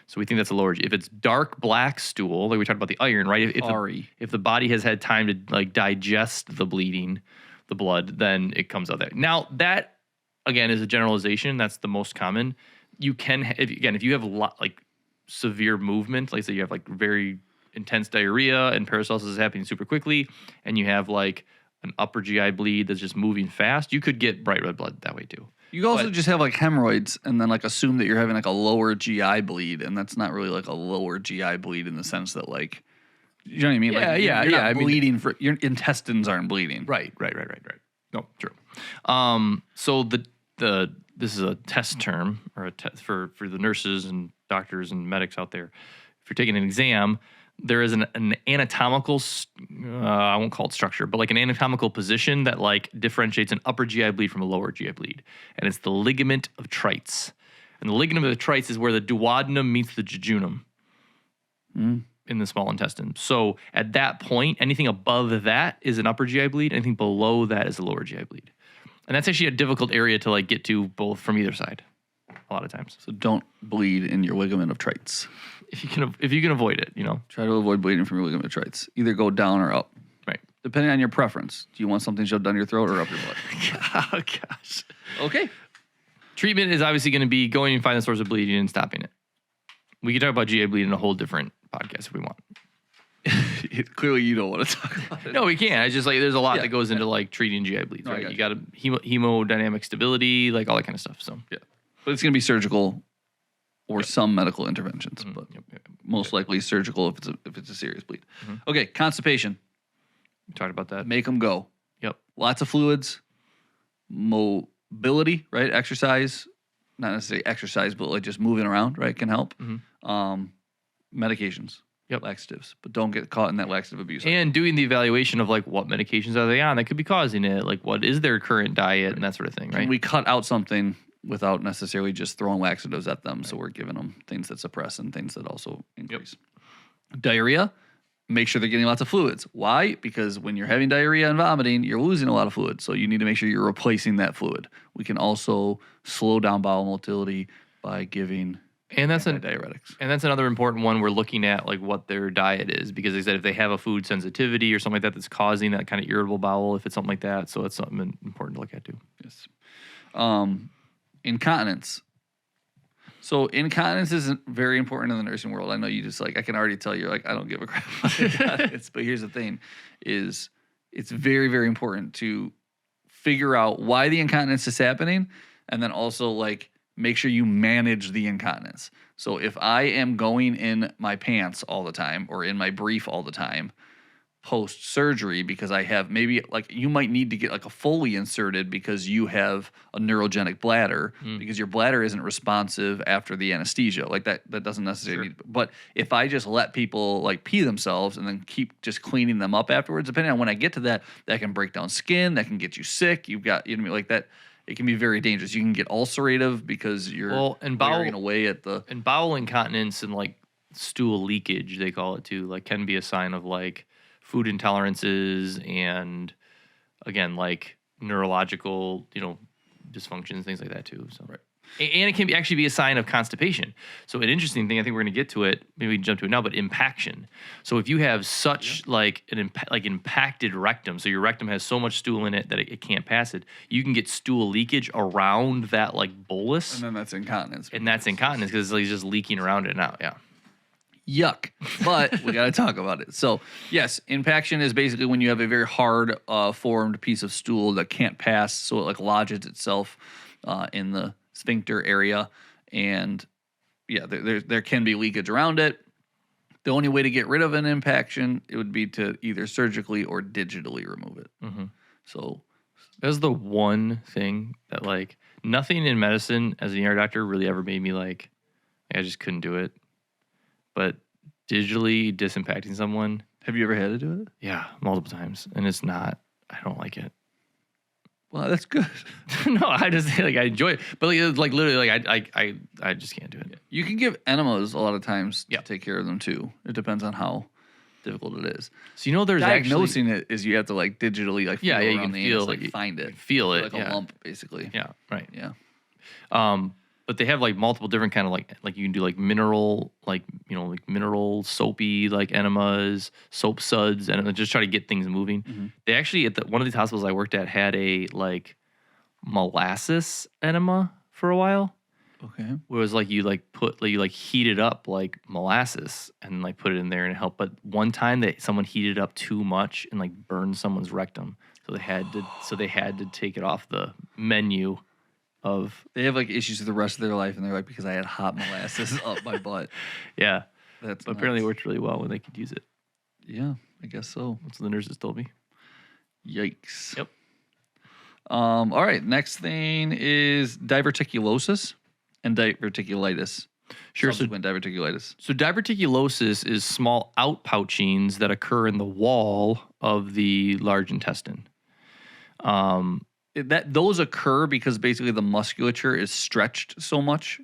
So we think that's a lower GI. If it's dark black stool, like we talked about the iron, right? If the body has had time to like digest the bleeding, the blood, then it comes out there. Now that again is a generalization. That's the most common. You can, if you have like severe movement, like say you have like very intense diarrhea and peristalsis is happening super quickly, and you have like an upper GI bleed that's just moving fast, you could get bright red blood that way too. You can also just have like hemorrhoids and then like assume that you're having like a lower GI bleed, and that's not really like a lower GI bleed in the sense that like, you know what I mean? You're not bleeding for your intestines aren't bleeding. Right. No, true. So this is a test term or a test for the nurses and doctors and medics out there. If you're taking an exam, there is an anatomical, I won't call it structure, but like an anatomical position that like differentiates an upper GI bleed from a lower GI bleed. And it's the ligament of Treitz. And the ligament of Treitz is where the duodenum meets the jejunum in the small intestine. So at that point, anything above that is an upper GI bleed. Anything below that is a lower GI bleed. And that's actually a difficult area to like get to both from either side a lot of times. So don't bleed in your ligament of Treitz. If you can avoid it, you know. Try to avoid bleeding from your ligament of Treitz. Either go down or up. Right. Depending on your preference. Do you want something shoved down your throat or up your butt? Oh, gosh. Okay. Treatment is obviously going to be going and find the source of bleeding and stopping it. We can talk about GI bleeding in a whole different podcast if we want. Clearly, you don't want to talk about it. No, we can't. It's just like there's a lot that goes into like treating GI bleeds, right? You got hemodynamic stability, like all that kind of stuff. So yeah, but it's going to be surgical or some medical interventions, but most likely surgical if it's a serious bleed. Okay, constipation. We talked about that. Make them go. Yep. Lots of fluids, mobility, right? Exercise, not necessarily exercise, but like just moving around, right? Can help. Medications. Yep. Laxatives, but don't get caught in that laxative abuse. And doing the evaluation of like what medications are they on that could be causing it, like what is their current diet and that sort of thing, right? Can we cut out something without necessarily just throwing laxatives at them? Right. So we're giving them things that suppress and things that also increase. Diarrhea, make sure they're getting lots of fluids. Why? Because when you're having diarrhea and vomiting, you're losing a lot of fluid. So you need to make sure you're replacing that fluid. We can also slow down bowel motility by giving diuretics. And that's another important one. We're looking at like what their diet is, because they said if they have a food sensitivity or something like that that's causing that kind of irritable bowel, if it's something like that, so it's something important to look at too. Yes. Incontinence. So incontinence isn't very important in the nursing world. I know you just like, I can already tell you're like, I don't give a crap about incontinence. But here's the thing is it's very, very important to figure out why the incontinence is happening, and then also like make sure you manage the incontinence. So if I am going in my pants all the time or in my brief all the time post-surgery because I have maybe like you might need to get like a Foley inserted because you have a neurogenic bladder because your bladder isn't responsive after the anesthesia. Like that doesn't necessarily need, but if I just let people like pee themselves and then keep just cleaning them up afterwards, depending on when I get to that can break down skin, that can get you sick. You've got, you know what I mean, like that. It can be very dangerous. You can get ulcerative because you're wearing away at the... And bowel incontinence and like stool leakage, they call it too, like can be a sign of like food intolerances and again, like neurological, dysfunctions, things like that too. So Right. And it can actually be a sign of constipation. So an interesting thing, I think we're going to get to it. Maybe we can jump to it now, but impaction. So if you have such like an impacted rectum, so your rectum has so much stool in it that it can't pass it, you can get stool leakage around that like bolus, And then that's incontinence. and that's incontinence because it's like just leaking around it now. Yeah. Yuck. But we got to talk about it. So, yes, impaction is basically when you have a very hard formed piece of stool that can't pass, so it like lodges itself in the sphincter area, and yeah, there can be leakage around it. The only way to get rid of an impaction, it would be to either surgically or digitally remove it. Mm-hmm. So That's the one thing that like nothing in medicine as an ER doctor really ever made me like I just couldn't do it. But digitally disimpacting someone, have you ever had to do it? yeah, multiple times, and it's not. I don't like it. Well, that's good. No, I just like I enjoy it, but like literally like I just can't do it. You can give enemas a lot of times to Yeah. take care of them too. It depends on how difficult it is. So there's Diagnosing it is you have to like digitally like feel Yeah, you around can the feel anus, like it. find it, feel it, like yeah. a lump basically. Yeah, right. Yeah. But they have like multiple different kind of like you can do like mineral like mineral soapy like enemas, soap suds, and just try to get things moving. Mm-hmm. They actually at one of these hospitals I worked at had a like molasses enema for a while. Okay. Where it was like you heat it up like molasses and like put it in there and it helped. But one time that someone heated it up too much and like burned someone's rectum, so they had to take it off the menu of They have like issues with the rest of their life, and they're like, because I had hot molasses up my butt. yeah. That's But apparently it nuts. worked really well when they could use it. Yeah, I guess so. That's what the nurses told me. Yikes. Yep. All right. Next thing is diverticulosis and diverticulitis. Sure. So Subsequent diverticulitis. diverticulosis is small outpouchings that occur in the wall of the large intestine. Those occur because basically the musculature is stretched so much,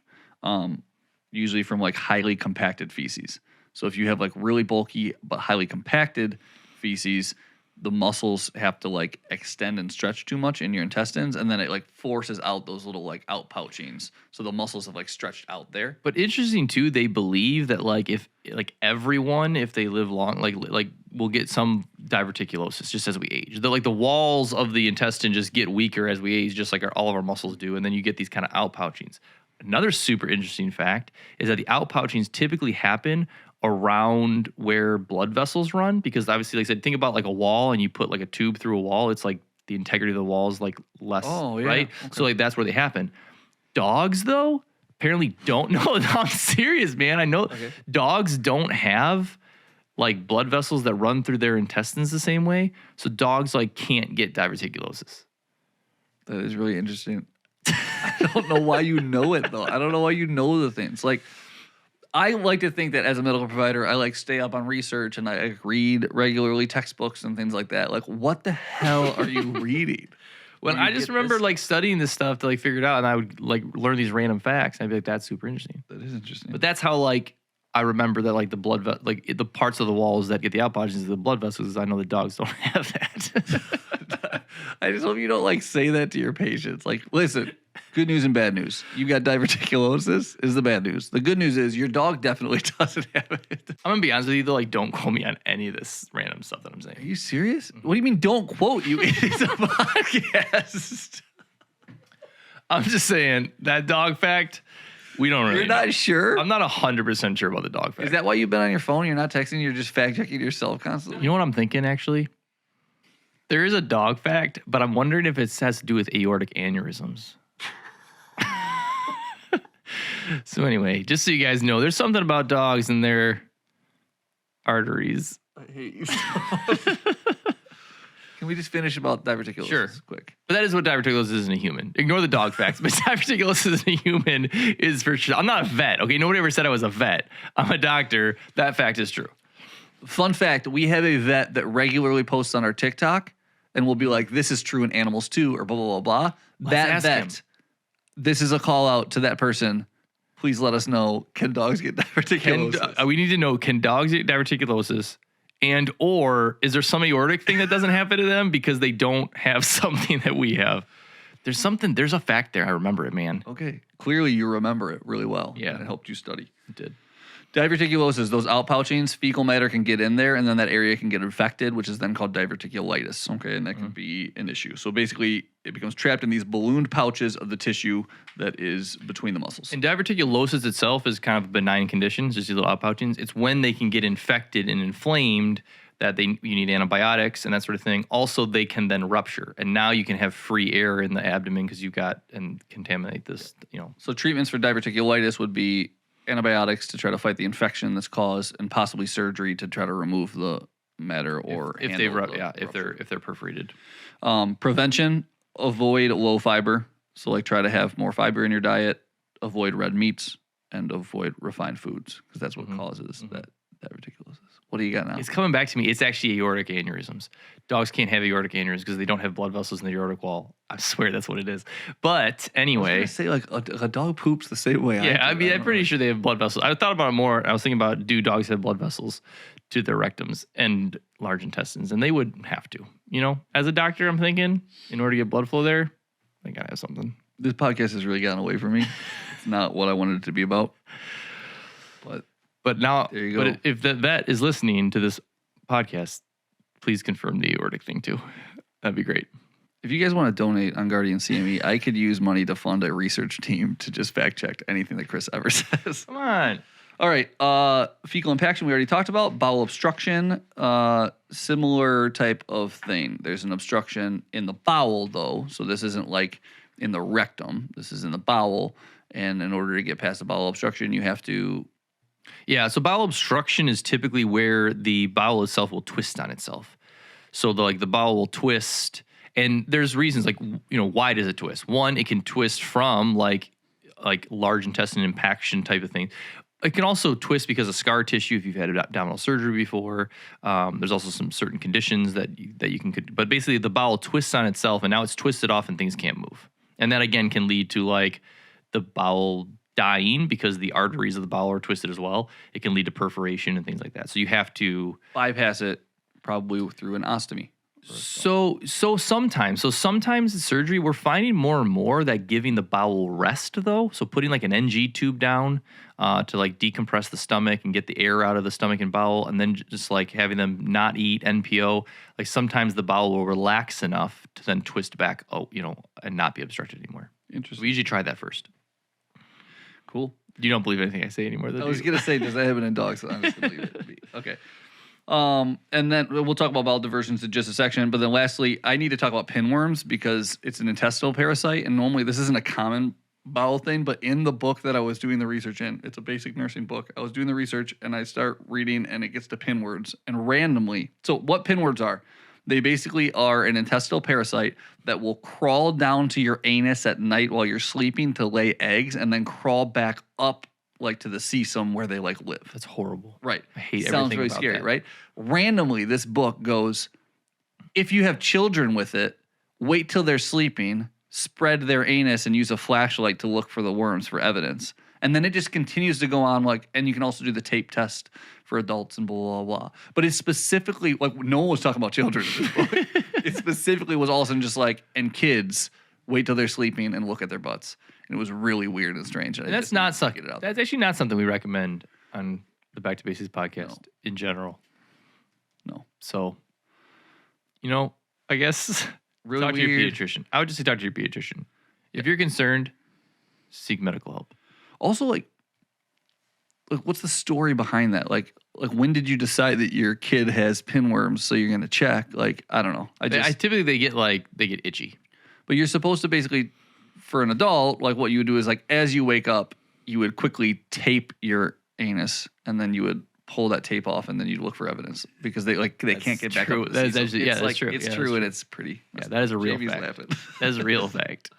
usually from like highly compacted feces. So if you have like really bulky but highly compacted feces, the muscles have to like extend and stretch too much in your intestines, and then it like forces out those little like outpouchings. So the muscles have like stretched out there. But interesting too, they believe that like if everyone, if they live long, like will get some diverticulosis just as we age. The walls of the intestine just get weaker as we age, just like all of our muscles do, and then you get these kind of outpouchings. Another super interesting fact is that the outpouchings typically happen around where blood vessels run, because obviously, like I said, think about like a wall and you put like a tube through a wall. It's like the integrity of the wall is like less, right? Okay. So like that's where they happen. Dogs though apparently don't know. I'm serious, man. I know dogs don't have like blood vessels that run through their intestines the same way. So dogs like can't get diverticulosis. That is really interesting. I don't know why you know it though. I don't know why you know the things. Like, I like to think that as a medical provider, I like stay up on research and I read regularly textbooks and things like that. Like, what the hell are you reading? Well, I just remember like studying this stuff to like figure it out, and I would like learn these random facts. And I'd be like, "That's super interesting." That is interesting. But that's how like I remember that like the like the parts of the walls that get the outpouchings of the blood vessels. I know the dogs don't have that. I just hope you don't like say that to your patients. Like, listen, good news and bad news. You got diverticulosis is the bad news. The good news is your dog definitely doesn't have it. I'm gonna be honest with you though, like don't quote me on any of this random stuff that I'm saying. Are you serious? What do you mean don't quote you? It's a podcast. I'm just saying that dog fact, we don't really You're not know. sure? I'm not 100% sure about the dog fact. Is that why you've been on your phone? You're not texting, you're just fact checking yourself constantly? You know what I'm thinking actually? There is a dog fact, but I'm wondering if it has to do with aortic aneurysms. So anyway, just so you guys know, there's something about dogs and their arteries. I hate you so much. Can we just finish about diverticulosis? Sure. Quick. But that is what diverticulosis is in a human. Ignore the dog facts, but diverticulosis in a human is for sure. I'm not a vet, okay? Nobody ever said I was a vet. I'm a doctor. That fact is true. Fun fact, we have a vet that regularly posts on our TikTok and will be like, this is true in animals too, or blah, blah, blah, blah. That ask vet, him. this is a call out to that person. Please let us know, can dogs get diverticulosis? We need to know, can dogs get diverticulosis? And or is there some aortic thing that doesn't happen to them because they don't have something that we have? There's a fact there. I remember it, man. Okay. Clearly you remember it really well. Yeah. And it helped you study. It did. Diverticulosis, those outpouchings, fecal matter can get in there, and then that area can get infected, which is then called diverticulitis, okay? And that can be an issue. So basically, it becomes trapped in these ballooned pouches of the tissue that is between the muscles. And diverticulosis itself is kind of a benign condition, just these little outpouchings. It's when they can get infected and inflamed that you need antibiotics and that sort of thing. Also, they can then rupture, and now you can have free air in the abdomen because and contaminate this, So treatments for diverticulitis would be antibiotics to try to fight the infection that's caused, and possibly surgery to try to remove the matter or if they're perforated. Prevention: avoid low fiber. So like try to have more fiber in your diet. Avoid red meats and avoid refined foods because that's what causes that diverticulosis. What do you got now? It's coming back to me. It's actually aortic aneurysms. Dogs can't have aortic aneurysms because they don't have blood vessels in the aortic wall. I swear that's what it is. But anyway, I was gonna say like a dog poops the same way. Yeah, I'm pretty sure they have blood vessels. I thought about it more. I was thinking about, do dogs have blood vessels to their rectums and large intestines? And they would have to. As a doctor, I'm thinking, in order to get blood flow there, they gotta have something. This podcast has really gotten away from me. It's not what I wanted it to be about. But now, there you go. But if the vet is listening to this podcast, please confirm the aortic thing too. That'd be great. If you guys want to donate on Guardian CME, I could use money to fund a research team to just fact check anything that Chris ever says. Come on. All right. Fecal impaction we already talked about. Bowel obstruction, similar type of thing. There's an obstruction in the bowel, though. So this isn't like in the rectum. This is in the bowel. And in order to get past the bowel obstruction, you have to... Yeah, so bowel obstruction is typically where the bowel itself will twist on itself. So the bowel will twist, and there's reasons why does it twist? One, it can twist from like large intestine impaction type of thing. It can also twist because of scar tissue if you've had abdominal surgery before. There's also some certain conditions that you can, but basically the bowel twists on itself, and now it's twisted off and things can't move. And that again can lead to the bowel dying because the arteries of the bowel are twisted as well. It can lead to perforation and things like that. So you have to bypass it probably through an ostomy. So sometimes in surgery, we're finding more and more that giving the bowel rest though. So putting an NG tube down to decompress the stomach and get the air out of the stomach and bowel, and then just having them not eat NPO. Sometimes the bowel will relax enough to then twist back, and not be obstructed anymore. Interesting. We usually try that first. Cool. You don't believe anything I say anymore, though. I was gonna say, does that happen in dogs? So I'm just gonna leave it. Okay. And then we'll talk about bowel diversions in just a section. But then lastly, I need to talk about pinworms because it's an intestinal parasite, and normally this isn't a common bowel thing. But in the book that I was doing the research in, it's a basic nursing book. I was doing the research and I start reading, and it gets to pinworms, and randomly. So what pinworms are? They basically are an intestinal parasite that will crawl down to your anus at night while you're sleeping to lay eggs, and then crawl back up to the cecum where they live. That's horrible. Right. I hate Sounds everything really about scary, that. right? Randomly, this book goes, if you have children with it, wait till they're sleeping, spread their anus, and use a flashlight to look for the worms for evidence. And then it just continues to go on, and you can also do the tape test for adults and blah, blah, blah. But it's specifically, no one was talking about children in this book. It specifically was all of a sudden just and kids, wait till they're sleeping and look at their butts. And it was really weird and strange. And that's not something. That's actually not something we recommend on the Back to Basics podcast in general. No. So, I guess really talk weird. To your pediatrician. I would just say talk to your pediatrician. If you're concerned, seek medical help. Also, what's the story behind that? When did you decide that your kid has pinworms? So you're gonna check? I don't know. I typically they get itchy. But you're supposed to basically, for an adult, what you would do is as you wake up, you would quickly tape your anus, and then you would pull that tape off, and then you'd look for evidence because they can't get back up. That's true. It's Yeah, true, and it's pretty. Yeah, that is a real Jamie's fact. laughing. That is a real fact.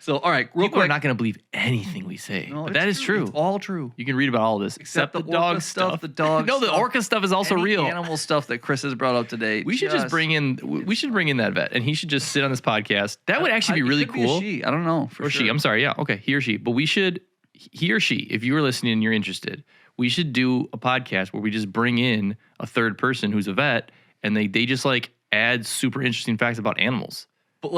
So, all right, real People quick. are not going to believe anything we say, No, but that is true. It's all true. You can read about all this, except the dog orca stuff. The dog. No, the orca stuff is also Any real. Animal stuff that Chris has brought up today. We should just bring in. We should bring in that vet, and he should just sit on this podcast. That would actually be really cool. She. I don't know. Or she. I'm sorry. Yeah. Okay. He or she. But we should. He or she. If you were listening and you're interested, we should do a podcast where we just bring in a third person who's a vet, and they just add super interesting facts about animals. But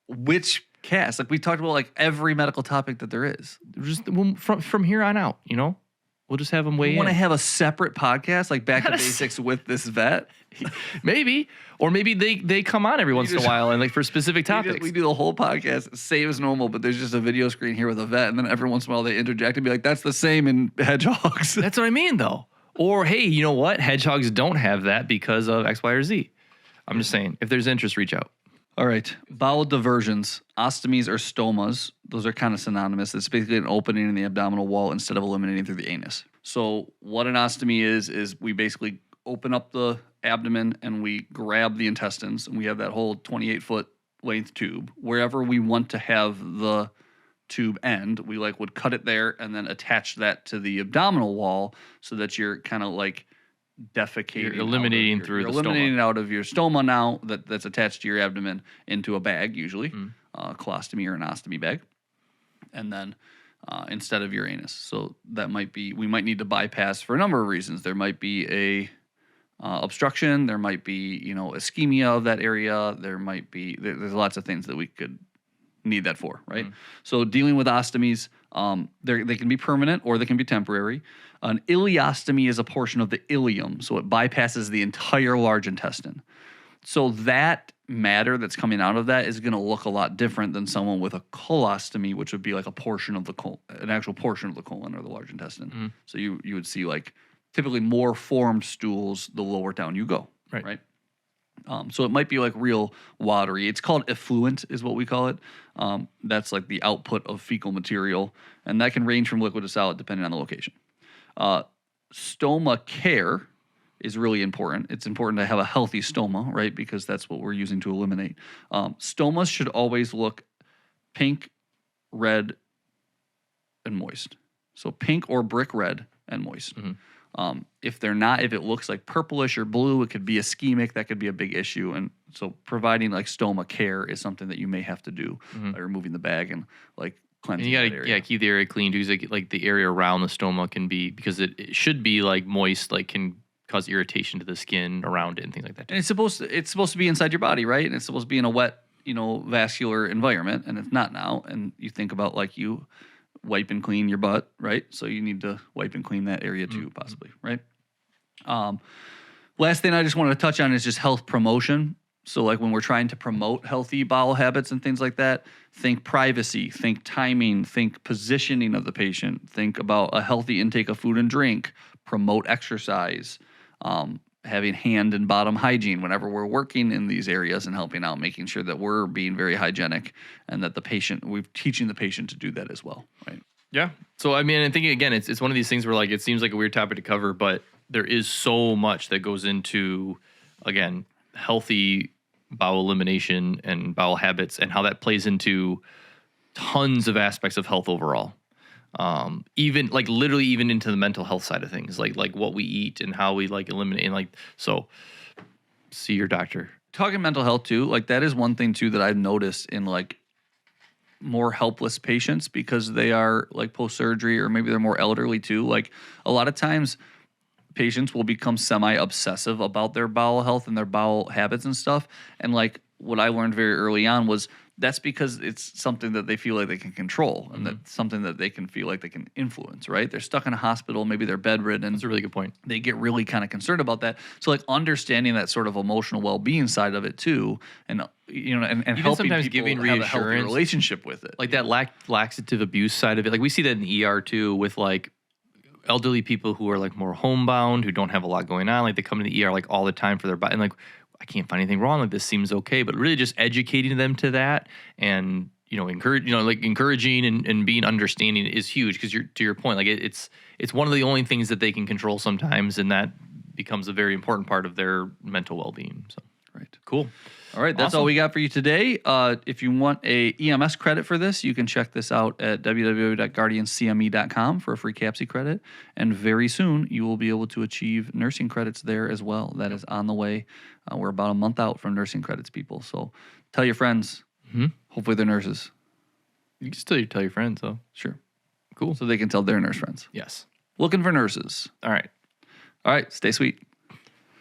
which CAPCE. Like we talked about like every medical topic that there is. Just from here on out, we'll just have them weigh You want to in. have a separate podcast, like Back to Basics with this vet? Maybe, or maybe they come on every once in a while and like for specific topics. We do the whole podcast, same as normal, but there's just a video screen here with a vet, and then every once in a while they interject and be like, "That's the same in hedgehogs." That's what I mean, though. Or hey, you know what? Hedgehogs don't have that because of X, Y, or Z. I'm just saying, if there's interest, reach out. All right. Bowel diversions, ostomies or stomas, those are kind of synonymous. It's basically an opening in the abdominal wall instead of eliminating through the anus. So what an ostomy is we basically open up the abdomen and we grab the intestines, and we have that whole 28-foot length tube. Wherever we want to have the tube end, we like would cut it there and then attach that to the abdominal wall so that you're kind of like defecating. You're eliminating through the eliminating stoma. out of your stoma now that's attached to your abdomen into a bag, usually colostomy or an ostomy bag, and then instead of your anus. So that might be, we might need to bypass for a number of reasons. There might be a obstruction. There might be ischemia of that area. There's lots of things that we could need that for, right? So dealing with ostomies, they can be permanent or they can be temporary. An ileostomy is a portion of the ileum, so it bypasses the entire large intestine. So that matter that's coming out of that is going to look a lot different than someone with a colostomy, which would be like a portion of the an actual portion of the colon or the large intestine. So you would see like typically more formed stools the lower down you go, right? So it might be like real watery. It's called effluent is what we call it. That's like the output of fecal material, and that can range from liquid to solid depending on the location. Stoma care is really important. It's important to have a healthy stoma, right? Because that's what we're using to eliminate. Stomas should always look pink, red, and moist. So pink or brick red and moist. If they're not, if it looks like purplish or blue, it could be ischemic. That could be a big issue. And so providing like stoma care is something that you may have to do by removing the bag and like cleansing and you that gotta area. keep the area clean because like the area around the stoma can be, because it should be like moist, like can cause irritation to the skin around it and things like that. And it's supposed to be inside your body, right? And it's supposed to be in a wet, vascular environment, and it's not now. And you think about like you wipe and clean your butt, right? So you need to wipe and clean that area too, possibly, right? Last thing I just wanted to touch on is just health promotion. So like when we're trying to promote healthy bowel habits and things like that, think privacy, think timing, think positioning of the patient, think about a healthy intake of food and drink, promote exercise, having hand and bottom hygiene whenever we're working in these areas and helping out, making sure that we're being very hygienic and that we're teaching the patient to do that as well, right? Yeah. So I mean, I think again, it's one of these things where like it seems like a weird topic to cover, but there is so much that goes into, again, healthy bowel elimination and bowel habits and how that plays into tons of aspects of health overall. Even like literally even into the mental health side of things, like what we eat and how we like eliminate, and like, so see your doctor. Talking mental health too, like that is one thing too that I've noticed in like more helpless patients because they are like post-surgery or maybe they're more elderly too. Like a lot of times patients will become semi-obsessive about their bowel health and their bowel habits and stuff. And like what I learned very early on was that's because it's something that they feel like they can control and that's something that they can feel like they can influence, right? They're stuck in a hospital, maybe they're bedridden. That's a really good point. They get really kind of concerned about that. So like understanding that sort of emotional well-being side of it too, and and helping sometimes people giving have a healthy reassurance, relationship with it. Like that laxative abuse side of it. Like we see that in the ER too with like elderly people who are like more homebound, who don't have a lot going on. Like they come to the ER like all the time for their body and like, I can't find anything wrong. Like this seems okay, but really just educating them to that and encouraging and being understanding is huge because to your point, like it's one of the only things that they can control sometimes, and that becomes a very important part of their mental well-being. So right, cool. All right, that's all we got for you today. If you want a EMS credit for this, you can check this out at www.guardiancme.com for a free CAPCE credit. And very soon, you will be able to achieve nursing credits there as well. That is on the way. We're about a month out from nursing credits, people. So tell your friends. Hopefully they're nurses. You can still tell your friends, though. Sure. Cool. So they can tell their nurse friends. Yes. Looking for nurses. All right. All right, stay sweet.